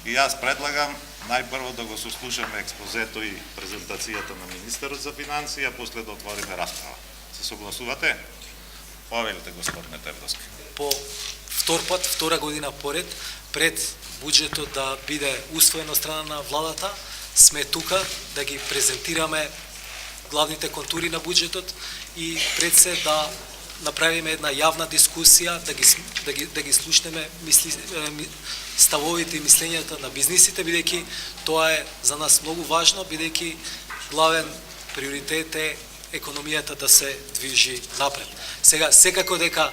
И јас предлагам најпрво да го сослушаме експозето и презентацијата на министерот за финансии, а после да отвориме расправа. Се согласувате? Повелите, господине Тердовски. По втора година поред, пред буџетот да биде усвоен од страна на владата, сме тука да ги презентираме главните контури на буџетот и пред се да направиме една јавна дискусија, да ги слушнеме ставовите и мислењата на бизнисите, бидејќи тоа е за нас многу важно, бидејќи главен приоритет е економијата да се движи напред. Сега, секако дека,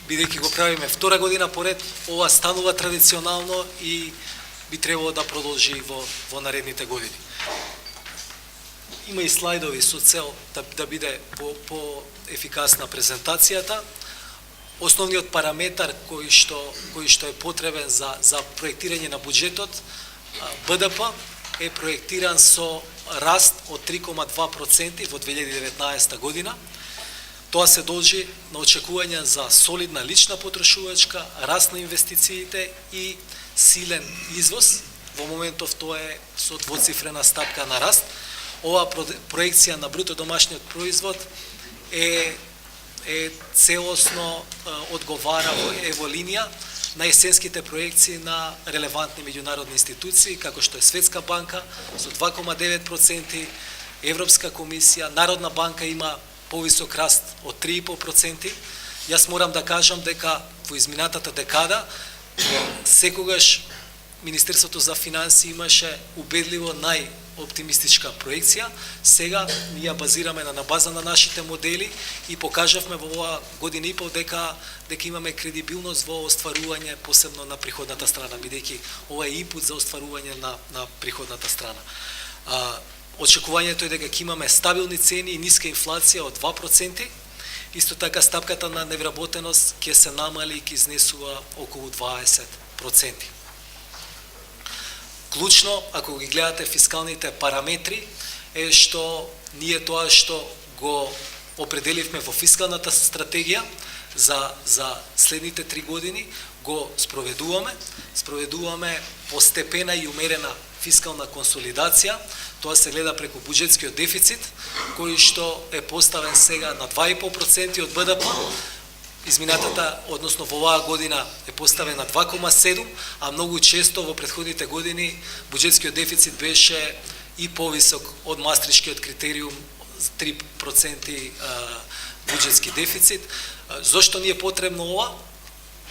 бидејќи го правиме втора година поред, ова станува традиционално и би требало да продолжи во наредните години. Има и слайдови со цел да биде по-ефикасна презентацијата. Основниот параметар кој што е потребен за проектирање на буџетот, БДП, е проектиран со раст од 3,2% во 2019 година. Тоа се должи на очекување за солидна лична потрошувачка, раст на инвестициите и силен извоз. Во моментов тоа е со двоцифрена стапка на раст. Ова проекција на бруто домашниот производ е целосно одговара во линија на есенските проекции на релевантни меѓународни институции, како што е Светска банка со 2,9%, Европска комисија, Народна банка има повисок раст од 3,5%. Јас морам да кажам дека во изминатата декада секогаш Министерството за финансии имаше убедливо најоптимистичка проекција. Сега ние базираме на база на нашите модели и покажавме во оваа година и пол дека имаме кредибилност во остварување посебно на приходната страна, бидејќи ова е инпут за остварување на приходната страна. Очекувањето е дека ќе имаме стабилни цени и ниска инфлација од 2%. Исто така стапката на невработеност ќе се намали и ќе изнесува околу 20%. Клучно, ако ги гледате фискалните параметри, е што ние тоа што го определивме во фискалната стратегија за следните 3 години, го спроведуваме постепена и умерена фискална консолидација. Тоа се гледа преку буџетскиот дефицит, кој што е поставен сега на 2,5% од БДП. Изминатата, односно во оваа година е поставен на 2,7, а многу често во претходните години буџетскиот дефицит беше и повисок од мастришкиот критериум 3% буџетски дефицит. Зошто ни е потребно ова?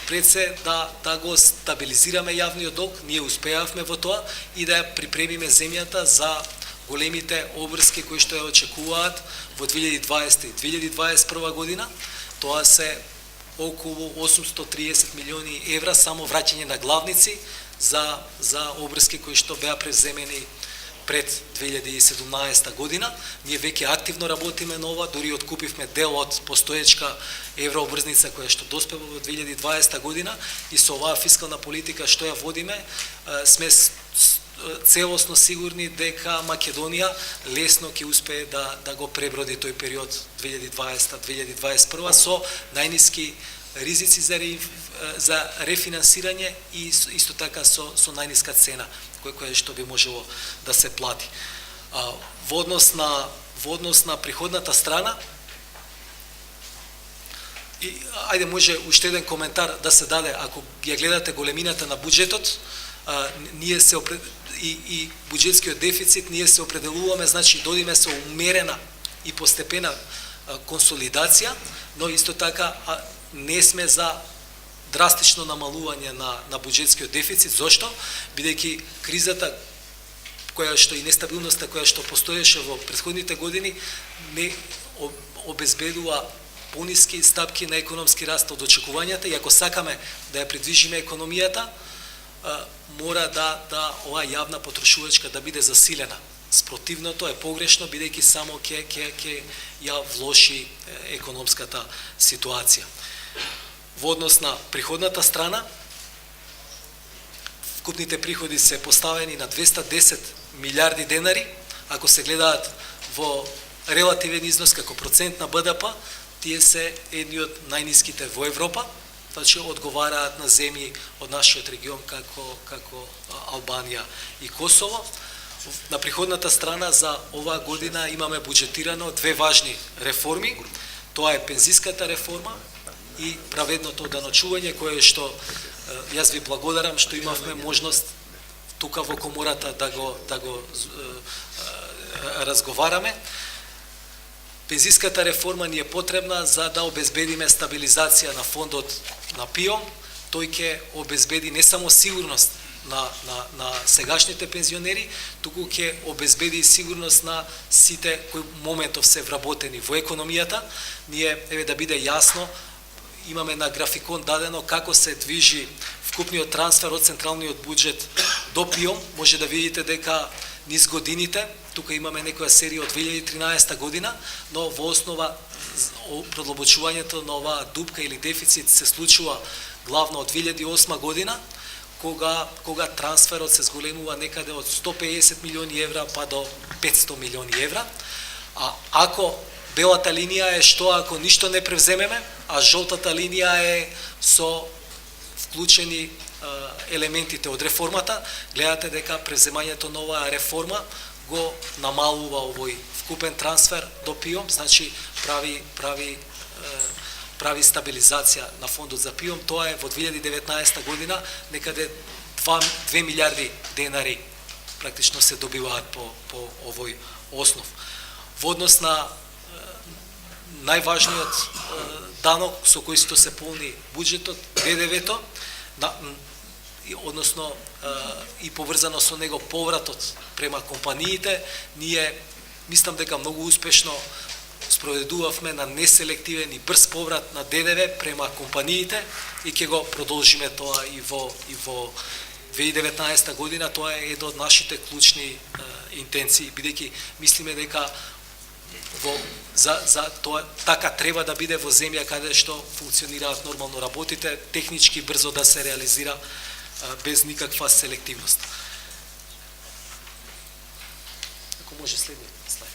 Пред се да го стабилизираме јавниот долг, ние успеавме во тоа и да ја припремиме земјата за големите обврски кои што ја очекуваат во 2020 и 2021 година. Тоа се околу 830 милиони евра само враќање на главници за обврски кои што беа превземени пред 2017 година. Ние веќе активно работиме на ова, дури откупивме дел од постоечка еврообврзница која што доспева во 2020 година и со оваа фискална политика што ја водиме, сме целосно сигурни дека Македонија лесно ќе успее да го преброди тој период 2020-2021 со најниски ризици за рефинансирање и исто така со најниска цена која што би можело да се плати. Во однос на приходната страна, и ајде може уште еден коментар да се даде, ако ја гледате големината на буџетот, ние се и буџетскиот дефицит, ние се определуваме, значи додиме со умерена и постепена консолидација, но исто така не сме за драстично намалување на буџетскиот дефицит. Зошто? Бидејќи кризата која што и нестабилноста која што постоеше во претходните години не обезбедува пониски стапки на економски раст од очекувањата и ако сакаме да ја придвижиме економијата, мора да оваа јавна потрошувачка да биде засилена. Спротивното е погрешно, бидејќи само ќе ја влоши економската ситуација. Во однос на приходната страна, вкупните приходи се поставени на 210 милиарди денари. Ако се гледаат во релативен износ како процент на БДП, тие се едни од најниските во Европа. значи одговараат на земји од нашиот регион како Албанија и Косово. На приходната страна за оваа година имаме буџетирано две важни реформи. Тоа е пензиската реформа и праведното даночување, кое што јас ви благодарам што имавме можност тука во комората да го разговараме. Пензиската реформа ни е потребна за да обезбедиме стабилизација на фондот на ПИО. Тој ќе обезбеди не само сигурност на сегашните пензионери, туку ќе обезбеди сигурност на сите кои моментов се вработени во економијата. Ние, да биде јасно, имаме на графикон дадено како се движи вкупниот трансфер од централниот буџет до ПИО. Може да видите дека низ годините, тука имаме некоја серија од 2013 година, но во основа продлабочувањето на оваа дупка или дефицит се случува главно од 2008 година, кога трансферот се зголемува некаде од 150 милиони евра па до 500 милиони евра. А ако белата линија е што ако ништо не превземеме, а жолтата линија е со вклучени елементите од реформата, гледате дека превземањето на оваа реформа го намалува овој вкупен трансфер до ПИО, значи прави стабилизација на фондот за ПИО. Тоа е во 2019 година некаде 2 милиарди денари практично се добиваат по овој основ. Во однос на најважниот данок со кој што се полни буџетот, ДДВ-то, односно и поврзано со него повратот према компаниите, ние мислам дека многу успешно спроведувавме на неселективен и брз поврат на ДДВ према компаниите и ќе го продолжиме тоа и во 2019 година. Тоа е една од нашите клучни интенции, бидејќи мислиме дека за тоа така треба да биде во земја каде што функционираат нормално работите, технички брзо да се реализира без никаква селективност. Ако може следниот слайд.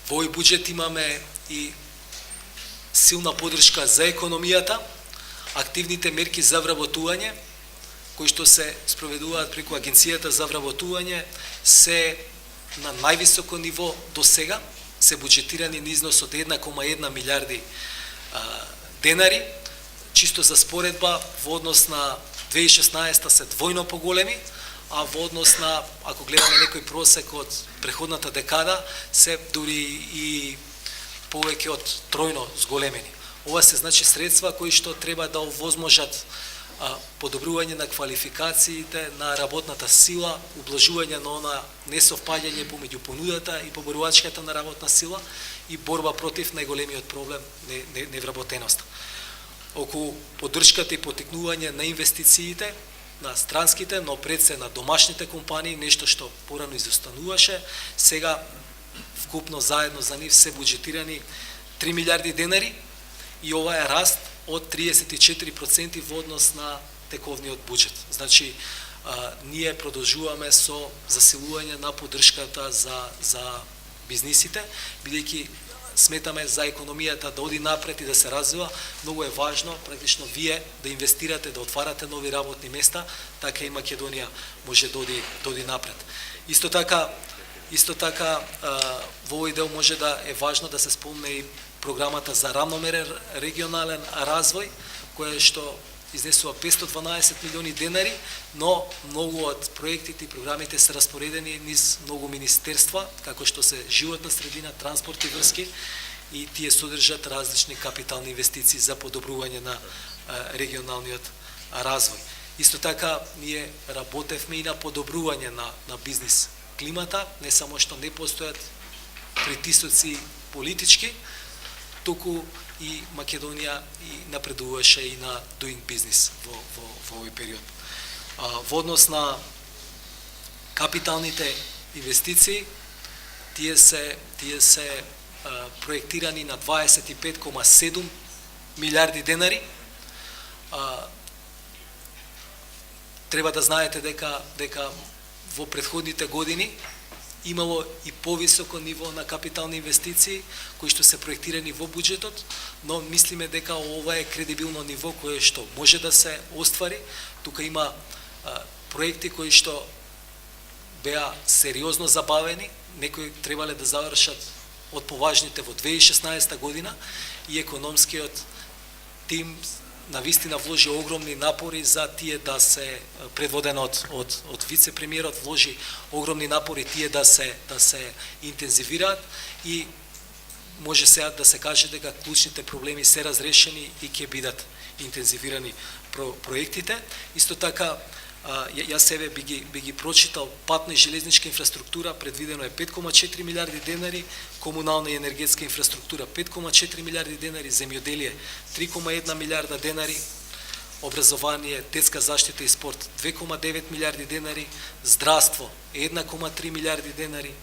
Во овој буџет имаме и силна поддршка за економијата, активните мерки за вработување, кои што се спроведуваат преку Агенцијата за вработување, се на највисоко ниво до сега, се буџетирани на износ од 1,1 милиарди денари. Чисто за споредба, во однос на 2016 се двојно поголеми, а во однос на, ако гледаме некој просек од преходната декада, се дури и повеќе од тројно зголемени. Ова се значи средства кои што треба да овозможат подобрување на квалификациите на работната сила, ублажување на она несовпаѓање помеѓу понудата и поборувачката на работна сила и борба против најголемиот проблем невработеноста. Околу поддршката и потикнување на инвестициите на странските, но пред се на домашните компании, нешто што порано изостануваше, сега вкупно заедно за нив се буџетирани 3 милиарди денари и ова е раст од 34% во однос на тековниот буџет. Значи, ние продолжуваме со засилување на поддршката за бизнисите, бидејќи сметаме за економијата да оди напред и да се развива. Многу е важно, практично, вие да инвестирате, да отварате нови работни места, така и Македонија може да оди напред. Исто така, во овој дел може да е важно да се спомне и програмата за рамномерен регионален развој, која што изнесува 512 милиони денари, но многу од проектите и програмите се распоредени низ многу министерства, како што се животна средина, транспорт и врски, и тие содржат различни капитални инвестиции за подобрување на регионалниот развој. Исто така, ние работевме и на подобрување на бизнис климата, не само што не постојат притисоци политички, туку и Македонија и напредуваше и на doing business во овој период. Во однос на капиталните инвестиции, тие се проектирани на 25,7 милиарди денари. Треба да знаете дека во претходните години имало и повисоко ниво на капитални инвестиции кои што се проектирани во буџетот, но мислиме дека ова е кредибилно ниво кое што може да се оствари. Тука има проекти кои што беа сериозно забавени, некои требале да завршат од поважните во 2016 година и економскиот тим навистина вложи огромни напори за тие да се предводен од вице-премиерот, вложи огромни напори тие да се интензивираат и може сега да се каже дека клучните проблеми се разрешени и ќе бидат интензивирани проектите. Исто така, јас себе би ги прочитал, патна и железничка инфраструктура предвидено е 5,4 милиарди денари, комунална и енергетска инфраструктура 5,4 милиарди денари, земјоделие 3,1 милиарда денари, образование, детска заштита и спорт 2,9 милиарди денари, здравство 1,3 милиарди денари,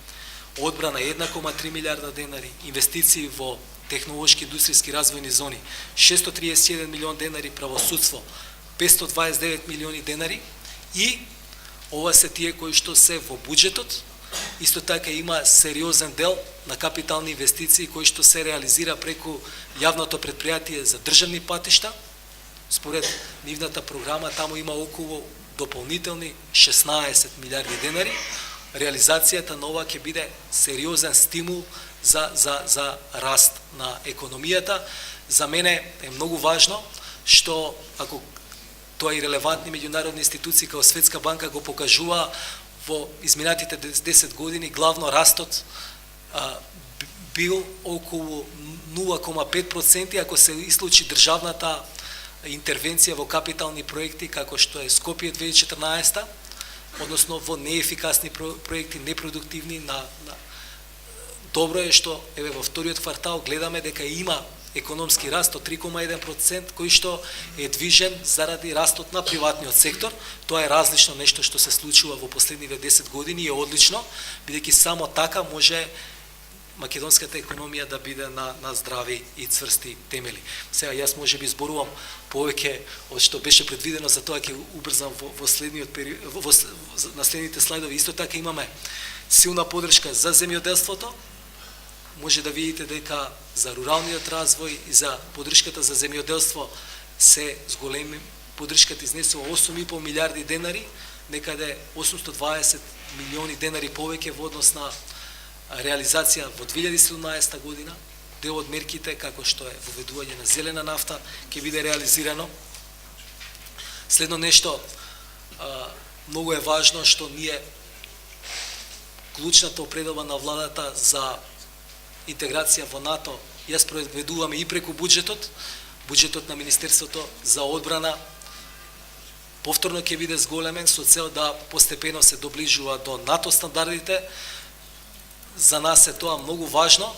одбрана 1,3 милиарда денари, инвестиции во технолошки индустријски развојни зони 631 милион денари, правосудство 529 милиони денари. И ова се тие кои што се во буџетот. Исто така има сериозен дел на капитални инвестиции кои што се реализира преку јавното претпријатие за државни патишта. Според нивната програма таму има околу дополнителни 16 милиарди денари. Реализацијата на ова ќе биде сериозен стимул за раст на економијата. За мене е многу важно што ако тоа и релевантни меѓународни институции како Светска банка го покажува во изминатите 10 години, главно растот бил околу 0,5%, ако се исключи државната интервенција во капитални проекти како што е Скопје 2014, односно во неефикасни проекти, непродуктивни. Добро е што еве во вториот квартал гледаме дека има економски раст од 3,1%, кој што е движен заради растот на приватниот сектор. Тоа е различно нешто што се случува во последниве 10 години и е одлично, бидејќи само така може македонската економија да биде на здрави и цврсти темели. Сега јас можеби зборувам повеќе од што беше предвидено, за тоа ќе убрзам во следниот период, на следните слайдови. Исто така имаме силна подршка за земјоделството. Може да видите дека за руралниот развој и за подршката за земјоделство се зголеми, подршката изнесува 8,5 милиарди денари, некаде 820 милиони денари повеќе во однос на реализација во 2017 година. Дел од мерките како што е воведување на зелена нафта ќе биде реализирано. Следно нешто многу е важно што ние клучната определба на владата за интеграција во НАТО, јас проведуваме и преку буџетот на Министерството за одбрана повторно ќе биде зголемен со цел да постепено се доближува до НАТО стандардите. За нас е тоа многу важно.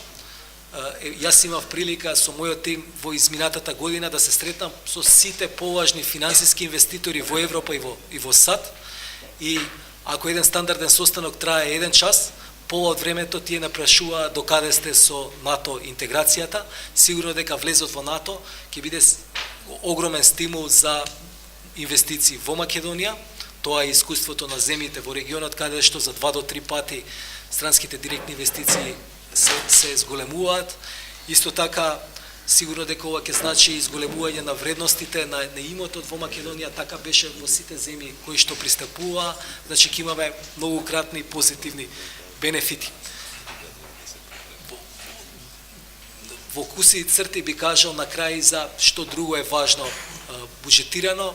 Јас имав прилика со мојот тим во изминатата година да се сретнам со сите поважни финансиски инвеститори во Европа и во САД, и ако еден стандарден состанок трае 1 час, пола од времето тие напрашуваа до каде сте со НАТО интеграцијата. Сигурно дека влезот во НАТО ќе биде огромен стимул за инвестиции во Македонија. Тоа е искуството на земјите во регионот, каде што за 2 до 3 пати странските директни инвестиции се зголемуваат. Исто така, сигурно дека ова ќе значи изголемување на вредностите на имотот во Македонија, така беше во сите земји кои што пристапуваа, значи ќе имаме многократни позитивни бенефити. Во куси и црти би кажал на крај за што друго е важно буџетирано.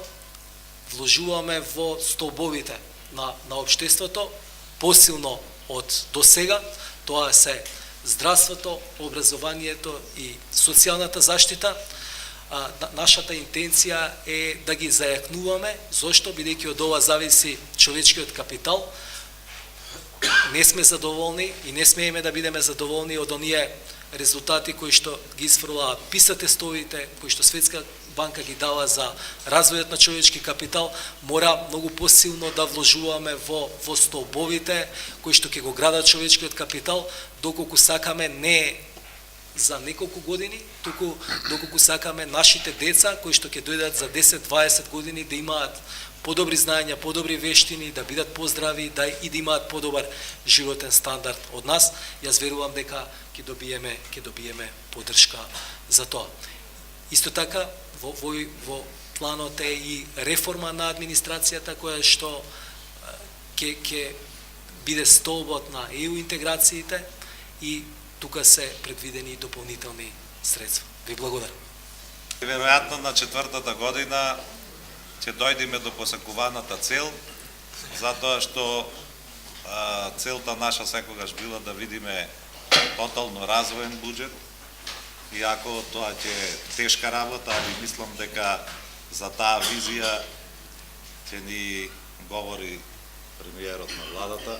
Вложуваме во столбовите на општеството посилно од досега. Тоа се здравството, образованието и социјалната заштита. Нашата интенција е да ги зајакнуваме. Зошто? Бидејќи од ова зависи човечкиот капитал. Не сме задоволни и не смееме да бидеме задоволни од оние резултати кои што ги исфрлаат PISA тестовите, кои што Светска банка ги дава за развојот на човечки капитал. Мора многу посилно да вложуваме во столбовите кои што ќе го градат човечкиот капитал, доколку сакаме не за неколку години, туку доколку сакаме нашите деца кои што ќе дојдат за 10-20 години да имаат подобри знаења, подобри вештини, да бидат поздрави, да и да имаат подобар животен стандард од нас. Јас верувам дека ќе добиеме поддршка за тоа. Исто така во планот е и реформа на администрацијата која што ќе биде столбот на ЕУ интеграциите и тука се предвидени дополнителни средства. Ви благодарам. Веројатно на четвртата година ќе дојдеме до посакуваната цел, затоа што целта наша секогаш била да видиме тотално развоен буџет, иако тоа ќе е тешка работа, али мислам дека за таа визија ќе ни говори премиерот на владата,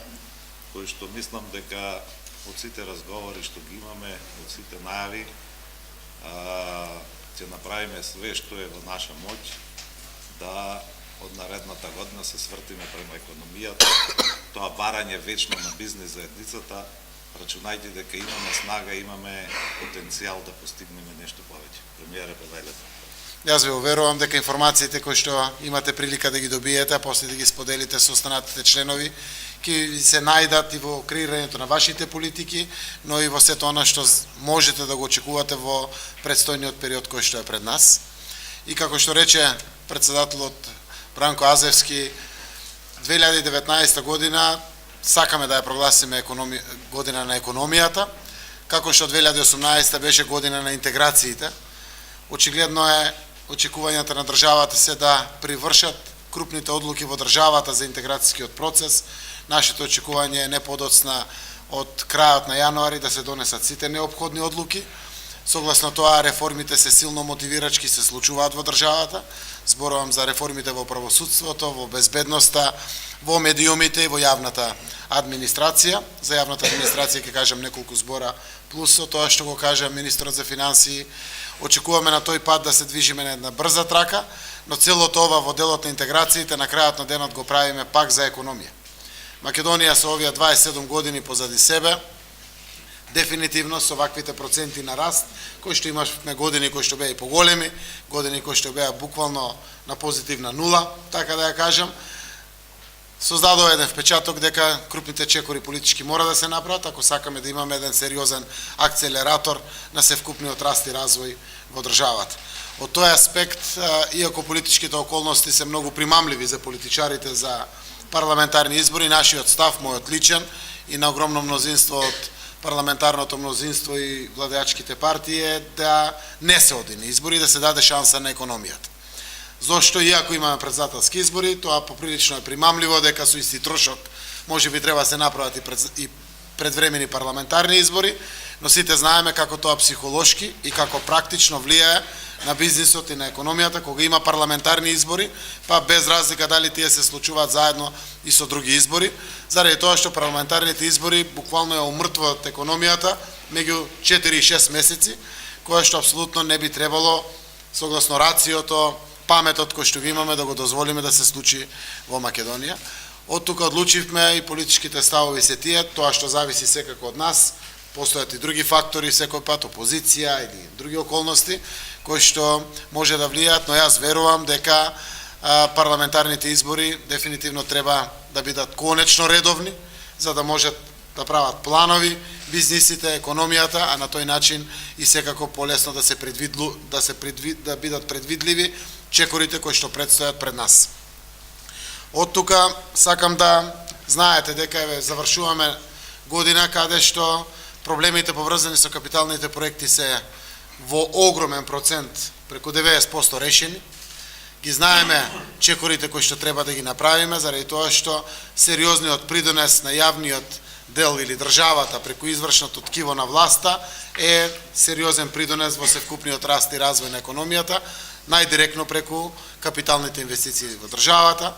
кој што мислам дека од сите разговори што ги имаме, од сите најави, ќе направиме све што е во наша моќ да од наредната година се свртиме према економијата, тоа барање вечно на бизнис заедницата, рачунајте дека имаме снага, имаме потенцијал да постигнеме нешто повеќе. Премиере, повелете. Јас ви уверувам дека информациите кои што имате прилика да ги добиете, а после да ги споделите со останатите членови, ќе се најдат и во креирањето на вашите политики, но и во сето она што можете да го очекувате во предстојниот период кој што е пред нас. И како што рече председателот Бранко Азевски, 2019 година сакаме да ја прогласиме година на економијата, како што 2018 беше година на интеграциите. Очигледно е очекувањата на државата се да привршат крупните одлуки во државата за интеграцијскиот процес. Нашето очекување е не подоцна од крајот на јануари да се донесат сите неопходни одлуки. Согласно тоа, реформите се силно мотивирачки се случуваат во државата. Зборувам за реформите во правосудството, во безбедноста, во медиумите и во јавната администрација. За јавната администрација ќе кажам неколку збора, плюс со тоа што го кажа министерот за финансии. Очекуваме на тој пат да се движиме на една брза трака, но целото ова во делот на интеграциите на крајот на денот го правиме пак за економија. Македонија со овие 27 години позади себе, дефинитивно со ваквите проценти на раст, кои што имавме години кои што беа и поголеми, години кои што беа буквално на позитивна нула, така да ја кажам, создадува еден впечаток дека крупните чекори политички мора да се направат, ако сакаме да имаме еден сериозен акцелератор на севкупниот раст и развој во државата. Од тој аспект, иако политичките околности се многу примамливи за политичарите за парламентарни избори, нашиот став, мојот личен и на огромно мнозинство од парламентарното мнозинство и владеачките партии е да не се оди на избори и да се даде шанса на економијата. Зошто, иако имаме председателски избори, тоа поприлично е примамливо дека со исти трошок може би треба да се направат и предвремени парламентарни избори, но сите знаеме како тоа психолошки и како практично влијае на бизнисот и на економијата кога има парламентарни избори, па без разлика дали тие се случуваат заедно и со други избори, заради тоа што парламентарните избори буквално ја умртвуваат економијата меѓу 4 и 6 месеци, која што апсолутно не би требало согласно рациото, паметот кој што ги имаме да го дозволиме да се случи во Македонија. Од тука одлучивме и политичките ставови се тие, тоа што зависи секако од нас, постојат и други фактори, секој пат опозиција или други околности кои што може да влијаат, но јас верувам дека парламентарните избори дефинитивно треба да бидат конечно редовни, за да можат да прават планови бизнисите, економијата, а на тој начин и секако полесно да бидат предвидливи чекорите кои што предстојат пред нас. Од тука сакам да знаете дека завршуваме година каде што проблемите поврзани со капиталните проекти се во огромен процент, преку 90% решени. Ги знаеме чекорите кои што треба да ги направиме, заради тоа што сериозниот придонес на јавниот дел или државата преку извршното ткиво на власта е сериозен придонес во севкупниот раст и развој на економијата, најдиректно преку капиталните инвестиции во државата.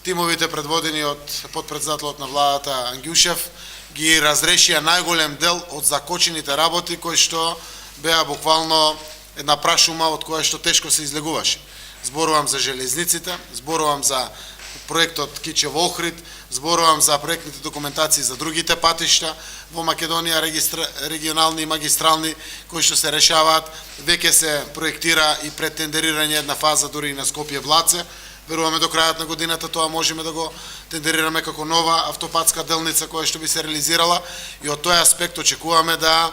Тимовите предводени од подпредседателот на владата Ангјушев ги разрешија најголем дел од закочените работи кои што беа буквално една прашума од која што тешко се излегуваше. Зборувам за железниците, зборувам за проектот Кичево-Охрид, зборувам за проектните документации за другите патишта во Македонија, регионални и магистрални, кои што се решаваат. Веќе се проектира и претендерирање една фаза дури и на Скопје-Влаце, Веруваме до крајот на годината тоа можеме да го тендерираме како нова автопатска делница која што би се реализирала и од тој аспект очекуваме да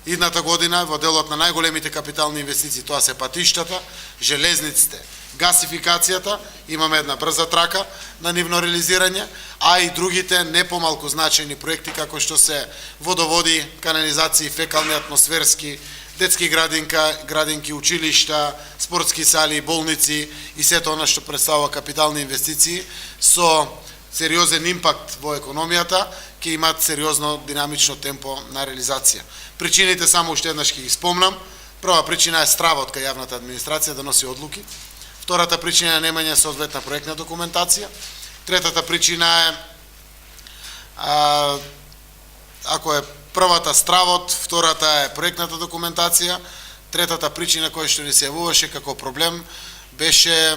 идната година во делот на најголемите капитални инвестиции, тоа се патиштата, железниците, гасификацијата, имаме една брза трака на нивно реализирање, а и другите не помалку значајни проекти како што се водоводи, канализации, фекални, атмосферски, детски градинки, училишта, спортски сали, болници и сето она што представува капитални инвестиции со сериозен импакт во економијата, ќе имаат сериозно динамично темпо на реализација. Причините само уште еднаш ќе ги спомнам. Прва причина е стравот кај јавната администрација да носи одлуки. Втората причина е немање соодветна проектна документација. Третата причина е ако е првата стравот, втората е проектната документација, третата причина која што ни се јавуваше како проблем беше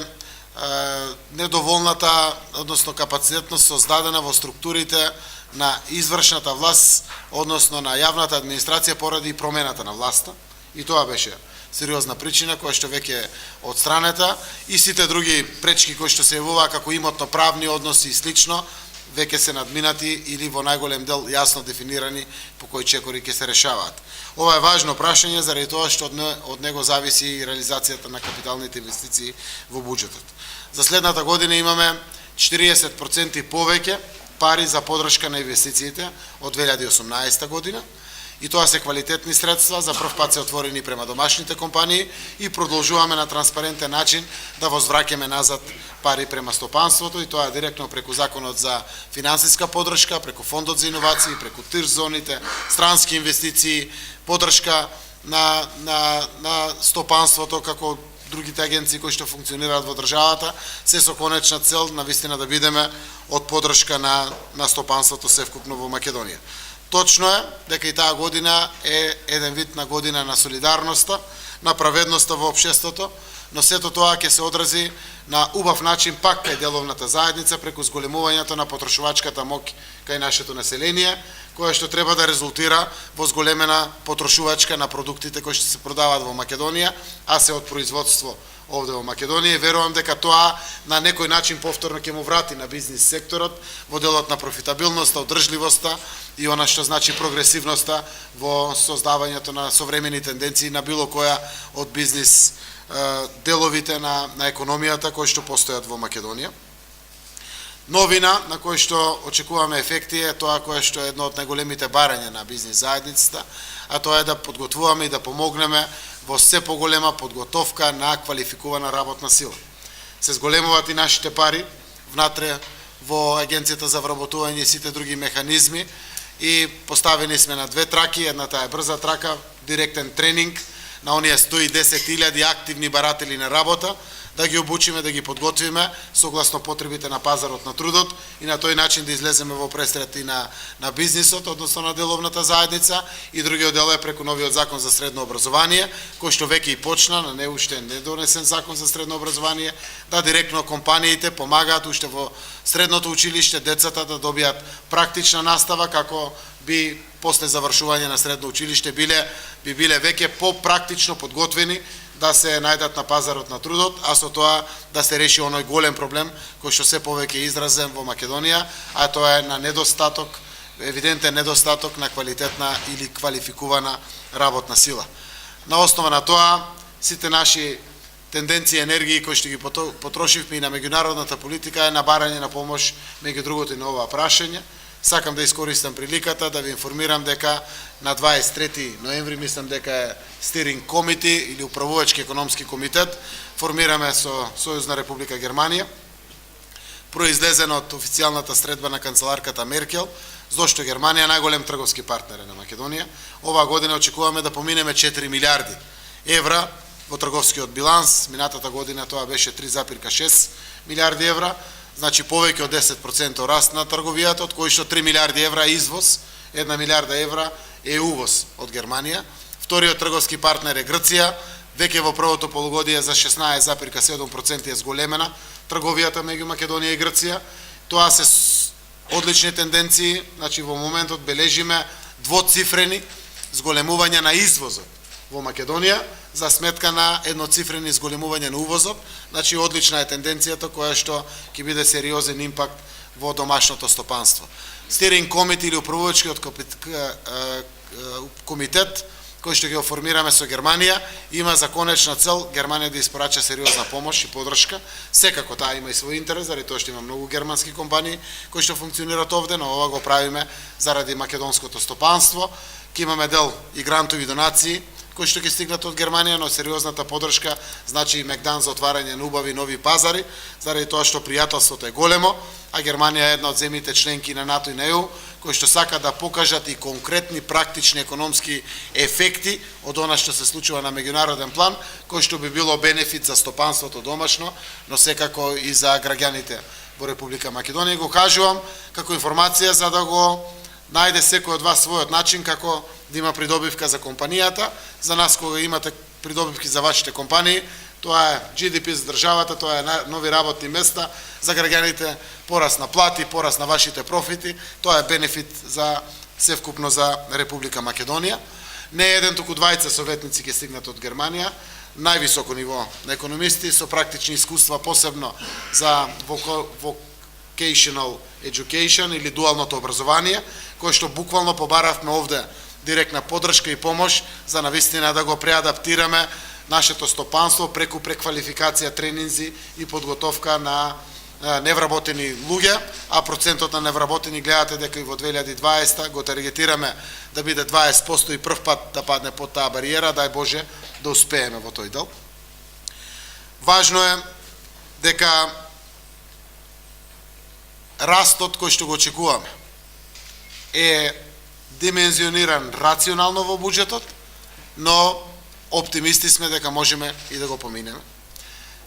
недоволната, односно капацитетност создадена во структурите на извршната власт, односно на јавната администрација поради промената на власта. И тоа беше сериозна причина која што веќе е отстранета и сите други пречки кои што се јавуваа како имотно-правни односи и слично веќе се надминати или во најголем дел јасно дефинирани по кои чекори ќе се решаваат. Ова е важно прашање заради тоа што од него зависи и реализацијата на капиталните инвестиции во буџетот. За следната година имаме 40% повеќе пари за поддршка на инвестициите од 2018 година и тоа се квалитетни средства, за прв пат се отворени према домашните компании и продолжуваме на транспарентен начин да возвраќаме назад пари према стопанството и тоа директно преку законот за финансиска поддршка, преку фондот за иновации, преку тирш зоните, странски инвестиции, поддршка на стопанството како другите агенции кои што функционираат во државата, се со конечна цел навистина да бидеме од поддршка на стопанството севкупно во Македонија. Точно е дека и таа година е еден вид на година на солидарноста, на праведноста во општеството, но сето тоа ќе се одрази на убав начин пак кај деловната заедница преку зголемувањето на потрошувачката моќ кај нашето население, која што треба да резултира во зголемена потрошувачка на продуктите кои што се продаваат во Македонија, а се од производство овде во Македонија. Верувам дека тоа на некој начин повторно ќе му врати на бизнис секторот во делот на профитабилноста, одржливоста и она што значи прогресивноста во создавањето на современи тенденции на било која од бизнис деловите на економијата кои што постојат во Македонија. Новина на кој што очекуваме ефекти е тоа кое што е едно од најголемите барања на бизнис заедницата, а тоа е да подготвуваме и да помогнеме во се поголема подготовка на квалификувана работна сила. Се зголемуваат и нашите пари внатре во Агенцијата за вработување и сите други механизми и поставени сме на две траки. Едната е брза трака, директен тренинг на оние 110.000 активни баратели на работа, да ги обучиме, да ги подготвиме согласно потребите на пазарот на трудот и на тој начин да излеземе во пресрет и на бизнисот, односно на деловната заедница, и другиот дел е преку новиот закон за средно образование, кој што веќе и почна, на не уште не донесен закон за средно образование, да директно компаниите помагаат уште во средното училиште децата да добијат практична настава, како би после завршување на средно училиште би биле веќе попрактично подготвени да се најдат на пазарот на трудот, а со тоа да се реши оној голем проблем кој што се повеќе изразен во Македонија, а тоа е на недостаток, евидентен недостаток на квалитетна или квалификувана работна сила. На основа на тоа, сите наши тенденции и енергии кои што ги потрошивме и на меѓународната политика е на барање на помош меѓу другото и на ова прашање. Сакам да искористам приликата да ви информирам дека на 23 ноември, мислам дека е Steering Committee или управувачки економски комитет, формираме со Сојузна Република Германија, произлезен од официјалната средба на канцеларката Меркел, зошто Германија е најголем трговски партнер на Македонија. Оваа година очекуваме да поминеме 4 милиарди евра во трговскиот биланс, минатата година тоа беше 3,6 милиарди евра, значи повеќе од 10% раст на трговијата, од кои што 3 милиарди евра е извоз, 1 милиарда евра е увоз од Германија. Вториот трговски партнер е Грција, веќе во првото полугодие за 16,7% е зголемена трговијата меѓу Македонија и Грција. Тоа се одлични тенденции, значи во моментот бележиме двоцифрени зголемување на извозот во Македонија, за сметка на едноцифрени зголемување на увозот. Значи одлична е тенденцијата која што ќе биде сериозен импакт во домашното стопанство. Steering Committee или управувачкиот комитет кој што ќе оформираме со Германија има за конечна цел Германија да испорача сериозна помош и подршка. Секако таа има и свој интерес, заради тоа што има многу германски компании кои што функционираат овде, но ова го правиме заради македонското стопанство. Ќе имаме дел и грантови донации кои што ќе стигнат од Германија, но сериозната подршка значи и мегдан за отварање на убави нови пазари, заради тоа што пријателството е големо, а Германија е една од земјите членки на НАТО и на ЕУ, кои што сака да покажат и конкретни практични економски ефекти од она што се случува на меѓународен план, кој што би било бенефит за стопанството домашно, но секако и за граѓаните во Република Македонија. Го кажувам како информација за да го најде секој од вас својот начин како да има придобивка за компанијата. За нас кога имате придобивки за вашите компании, тоа е GDP за државата, тоа е нови работни места за граѓаните, пораст на плати, пораст на вашите профити, тоа е бенефит за севкупно за Република Македонија. Не еден, туку двајца советници ќе стигнат од Германија, највисоко ниво на економисти со практични искуства, посебно за vocational education или дуалното образование, кое што буквално побаравме овде директна подршка и помош за навистина да го преадаптираме нашето стопанство преку преквалификација, тренинзи и подготовка на невработени луѓе, а процентот на невработени гледате дека и во 2020 го таргетираме да биде 20% и прв пат да падне под таа бариера, дај Боже да успееме во тој дел. Важно е дека растот кој што го очекуваме е димензиониран рационално во буџетот, но оптимисти сме дека можеме и да го поминеме.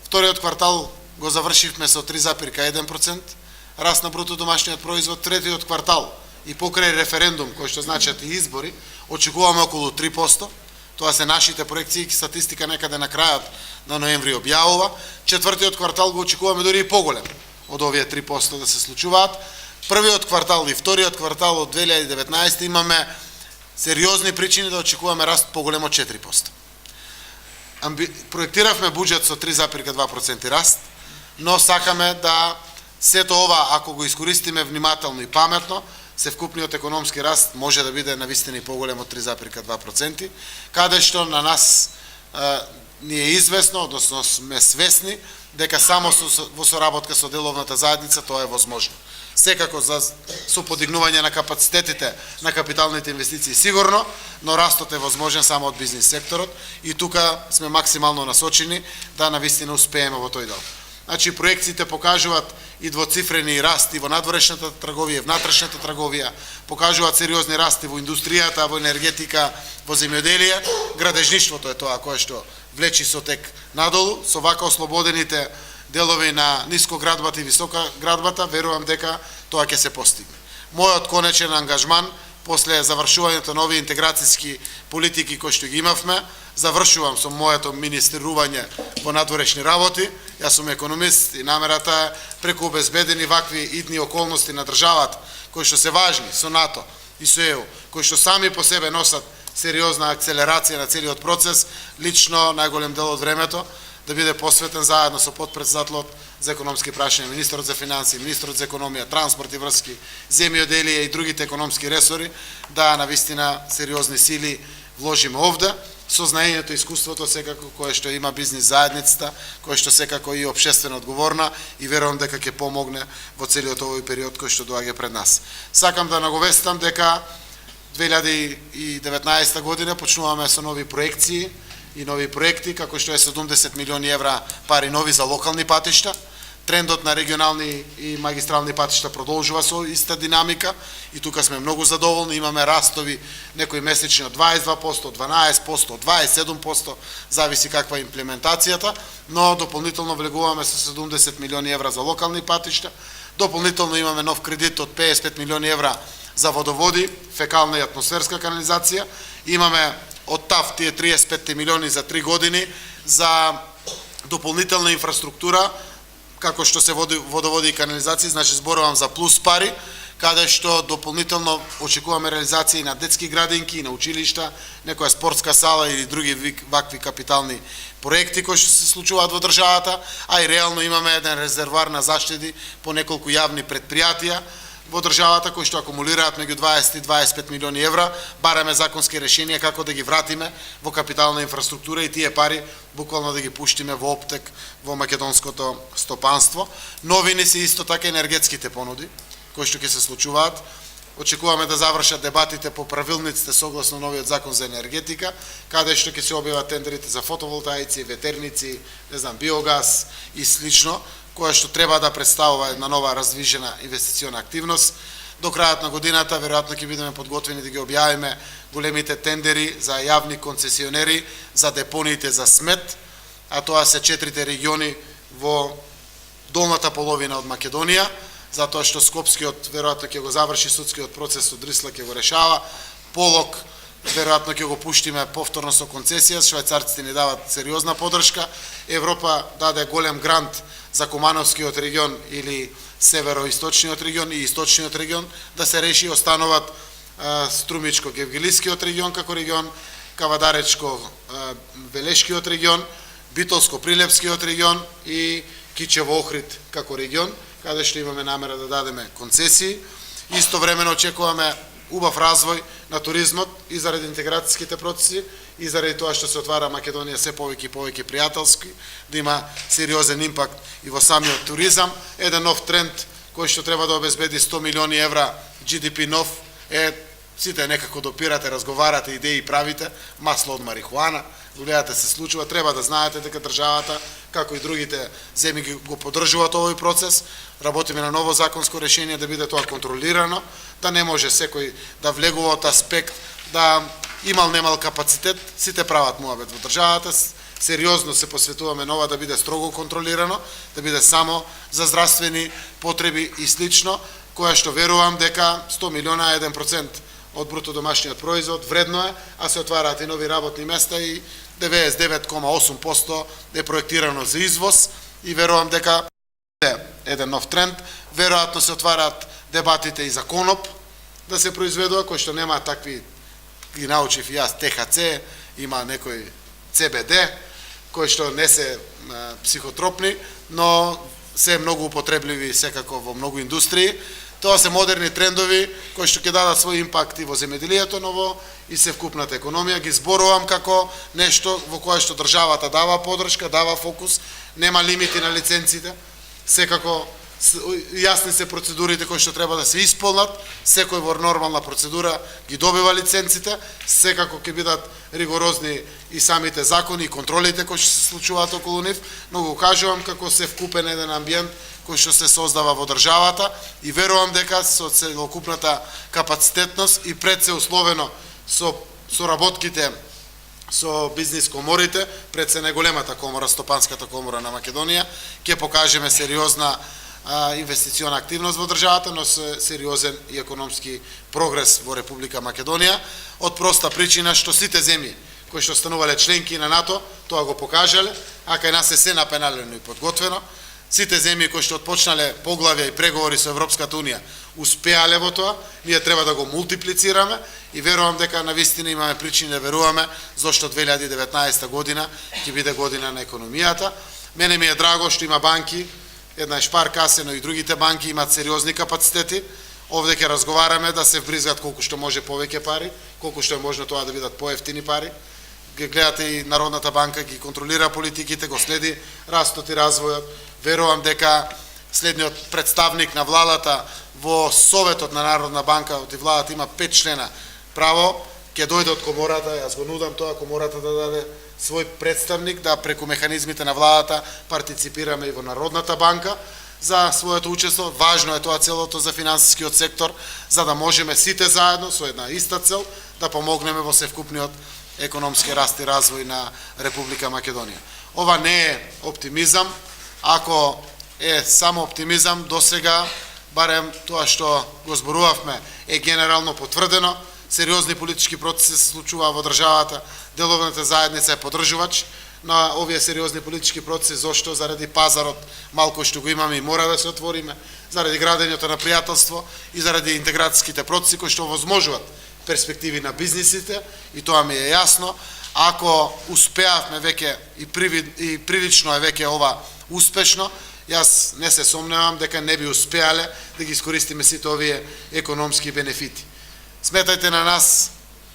Вториот квартал го завршивме со 3,1% раст на бруто домашниот производ. Третиот квартал и покрај референдум, кој што значат и избори, очекуваме околу 3%. Тоа се нашите проекции, статистика некаде на крајот на ноември објавува. Четвртиот квартал го очекуваме дури и поголем од овие 3% да се случуваат. Првиот квартал и вториот квартал од 2019 имаме сериозни причини да очекуваме раст поголем од 4%. Проектиравме буџет со 3,2% раст, но сакаме да сето ова, ако го искористиме внимателно и паметно, севкупниот економски раст може да биде навистина и поголем од 3,2%, каде што на нас ни е известно, односно сме свесни, дека само во соработка со деловната заедница тоа е возможно. Секако со подигнување на капацитетите на капиталните инвестиции сигурно, но растот е возможен само од бизнис секторот и тука сме максимално насочени да навистина успееме во тој дел. Значи проекциите покажуваат и двоцифрени расти во надворешната трговија, внатрешната трговија, покажуваат сериозни расти во индустријата, во енергетика, во земјоделие, градежништвото е тоа кое што влечи со тек надолу, со вака ослободените делови на ниско градбата и висока градбата, верувам дека тоа ќе се постигне. Мојот конечен ангажман после завршувањето на овие интеграцијски политики кои што ги имавме, завршувам со моето министрирање во надворешни работи. Јас сум економист и намерата е преку обезбедени вакви идни околности на државата кои што се важни со НАТО и со ЕУ, кои што сами по себе носат сериозна акцелерација на целиот процес, лично најголем дел од времето да биде посветен заедно со потпредседателот за економски прашања, министерот за финансии, министерот за економија, транспорт и врски, земјоделие и другите економски ресори, да навистина сериозни сили вложиме овде, со знаењето и искуството секако кое што има бизнис заедницата, кое што секако и општествено одговорна и верувам дека ќе помогне во целиот овој период кој што доаѓа пред нас. Сакам да наговестам дека 2019 година почнуваме со нови проекции и нови проекти, како што е 70 милиони евра пари нови за локални патишта. Трендот на регионални и магистрални патишта продолжува со иста динамика и тука сме многу задоволни. Имаме растови некои месечни од 22%, 12%, 27%, зависи каква е имплементацијата, но дополнително влегуваме со 70 милиони евра за локални патишта. Дополнително имаме нов кредит од 55 милиони евра за водоводи, фекална и атмосферска канализација. Имаме од ТАФ тие 35 милиони за 3 години за дополнителна инфраструктура, како што се водоводи и канализација, значи зборувам за плюс пари, каде што дополнително очекуваме реализација и на детски градинки, и на училишта, некоја спортска сала или други вакви капитални проекти кои што се случуваат во државата, а и реално имаме еден резервоар на заштеди по неколку јавни предпријатија во државата кои што акумулираат меѓу 20 и 25 милиони евра. Бараме законски решенија како да ги вратиме во капитална инфраструктура и тие пари буквално да ги пуштиме во оптек во македонското стопанство. Новини се исто така енергетските понуди кои што ќе се случуваат. Очекуваме да завршат дебатите по правилниците согласно новиот закон за енергетика, каде што ќе се објават тендерите за фотоволтаици, ветерници, биогаз и слично, која што треба да представува една нова раздвижена инвестициона активност. До крајот на годината веројатно ќе бидеме подготвени да ги објавиме големите тендери за јавни концесионери за депониите за смет, а тоа се 4 региони во долната половина од Македонија, затоа што Скопскиот веројатно ќе го заврши судскиот процес од Рисла, ќе го решава. Полок веројатно ќе го пуштиме повторно со концесија, швајцарците ни дават сериозна поддршка. Европа даде голем грант за Кумановскиот регион или североисточниот регион и источниот регион да се реши, остануваат Струмичко-Гевгелискиот регион како регион, Кавадаречко-Велешкиот регион, Битолско-Прилепскиот регион и Кичево-Охрид како регион, каде што имаме намера да дадеме концесии. Истовремено очекуваме убав развој на туризмот и заради интеграцијските процеси и заради тоа што се отвара Македонија се повеќе и повеќе пријателски, да има сериозен импакт и во самиот туризам. Еден нов тренд кој што треба да обезбеди 100 милиони евра GDP нов сите некако допирате, разговарате, идеи правите, масло од марихуана, гледате се случува, треба да знаете дека државата, како и другите земји го поддржуваат овој процес. Работиме на ново законско решение да биде тоа контролирано, да не може секој да влегува од аспект да немал капацитет, сите прават муабет во државата, сериозно се посветуваме нова да биде строго контролирано, да биде само за здравствени потреби и слично, која што верувам дека 100 милиона 1% од бруто домашниот производ вредно е, а се отвараат и нови работни места и 99,8% е проектирано за извоз и верувам дека е еден нов тренд. Веројатно се отвараат дебатите и за коноп да се произведува, кои што нема такви, ги научив и јас, ТХЦ, има некој CBD, кои што не се психотропни, но се многу употребливи секако во многу индустрии. Тоа се модерни трендови кои што ќе дадат свој импакт и во земјоделието, но во и севкупната економија. Ги зборувам како нешто во кое што државата дава поддршка, дава фокус, нема лимити на лиценците, секако јасни се процедурите кои што треба да се исполнат, секој во нормална процедура ги добива лиценците, секако ќе бидат ригорозни и самите закони и контролите кои што се случуваат околу нив, но го кажувам како се вкупен еден амбиент кој што се создава во државата и верувам дека со целокупната капацитетност и пред се условено со соработките со бизнис коморите, пред се најголемата комора, Стопанската комора на Македонија, ќе покажеме сериозна инвестициона активност во државата, но со сериозен и економски прогрес во Република Македонија, од проста причина што сите земји кои што станувале членки на НАТО, тоа го покажале, а кај нас е се напеналено и подготвено. Сите земји кои што отпочнале поглавја и преговори со Европската Унија успеале во тоа, ние треба да го мултиплицираме и верувам дека навистина имаме причини да веруваме зашто 2019 година ќе биде година на економијата. Мене ми е драго што има банки, една Шпаркасе, но и другите банки имаат сериозни капацитети. Овде ќе разговараме да се вбризгат колку што може повеќе пари, колку што е можно тоа да бидат поевтини пари. Гледате и Народната банка ги контролира политиките, го следи растот и развојот. Верувам дека следниот представник на владата во Советот на Народна банка од владата има 5 члена право, ќе дојде од комората, јас го нудам тоа, комората да даде свој представник, да преку механизмите на владата партиципираме и во Народната банка за своето учество. Важно е тоа целото за финансискиот сектор, за да можеме сите заедно со една иста цел да помогнеме во севкупниот економски раст и развој на Република Македонија. Ова не е оптимизам, ако е само оптимизам, досега, барем тоа што го зборувавме, е генерално потврдено, сериозни политички процеси се случуваа во државата, деловната заедница е поддржувач на овие сериозни политички процеси. Зошто? Заради пазарот малку што го имаме и мора да се отвориме, заради градењето на пријателство и заради интеграцијските процеси кои што возможуваат перспективи на бизнисите, и тоа ми е јасно. Ако успеавме веќе и прилично е веќе ова успешно, јас не се сомневам дека не би успеале да ги искористиме сите овие економски бенефити. Сметајте на нас,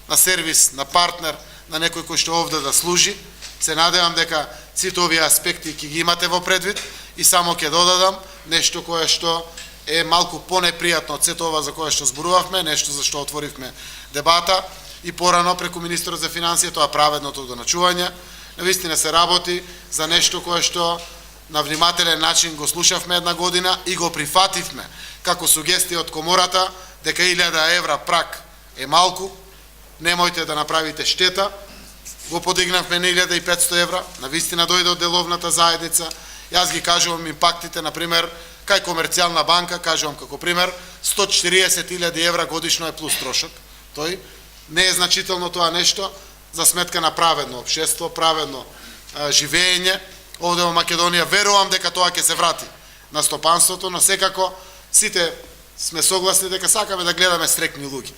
на сервис, на партнер, на некој кој што овде да служи. Се надевам дека сите овие аспекти ќе ги имате во предвид и само ќе додадам нешто кое што е малку понепријатно од сето ова за кое што зборувавме, нешто за што отворивме дебата и порано преку министерот за финансија, тоа праведното доначување. Навистина се работи за нешто кое што на внимателен начин го слушавме една година и го прифативме како сугестија од комората дека 1000 евра прак е малку, немојте да направите штета. Го подигнавме на 1500 евра, навистина дојде од деловната заедница. Јас ги кажувам импактите, например, кај комерцијална банка, кажувам како пример, 140.000 евра годишно е плюс трошок. Тој не е значително тоа нешто за сметка на праведно општество, праведно живење. Овде во Македонија верувам дека тоа ќе се врати на стопанството, но секако сите сме согласни дека сакаме да гледаме срекни луѓе,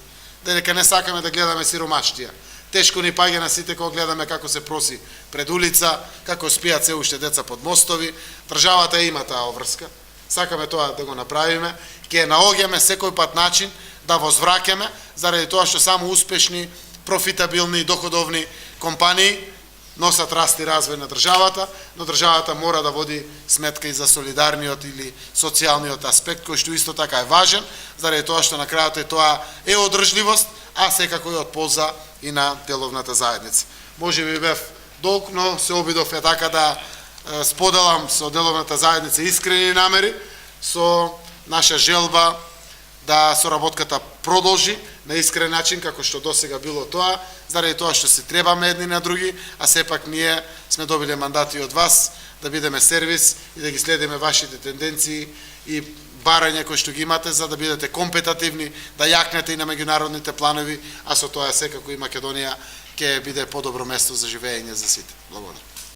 дека не сакаме да гледаме сиромаштија. Тешко ни паѓа на сите кога гледаме како се проси пред улица, како спијат се уште деца под мостови. Државата има таа обврска. Сакаме тоа да го направиме. Ќе наоѓаме секој пат начин да возвраќаме, заради тоа што само успешни, профитабилни, доходовни компании носат раст и развој на државата, но државата мора да води сметка и за солидарниот или социјалниот аспект, кој што исто така е важен, заради тоа што на крајот тоа е одржливост, а секако е од полза и на деловната заедница. Може би бев долг, но се обидов така да споделам со деловната заедница искрени намери, со наша желба да соработката продолжи на искрен начин, како што досега било тоа, заради тоа што се требаме едни на други, а сепак ние сме добиле мандати од вас да бидеме сервис и да ги следиме вашите тенденции и барања кои што ги имате за да бидете компетативни, да јакнете и на меѓународните планови, а со тоа секако и Македонија ќе биде подобро место за живење за сите. Благодарам.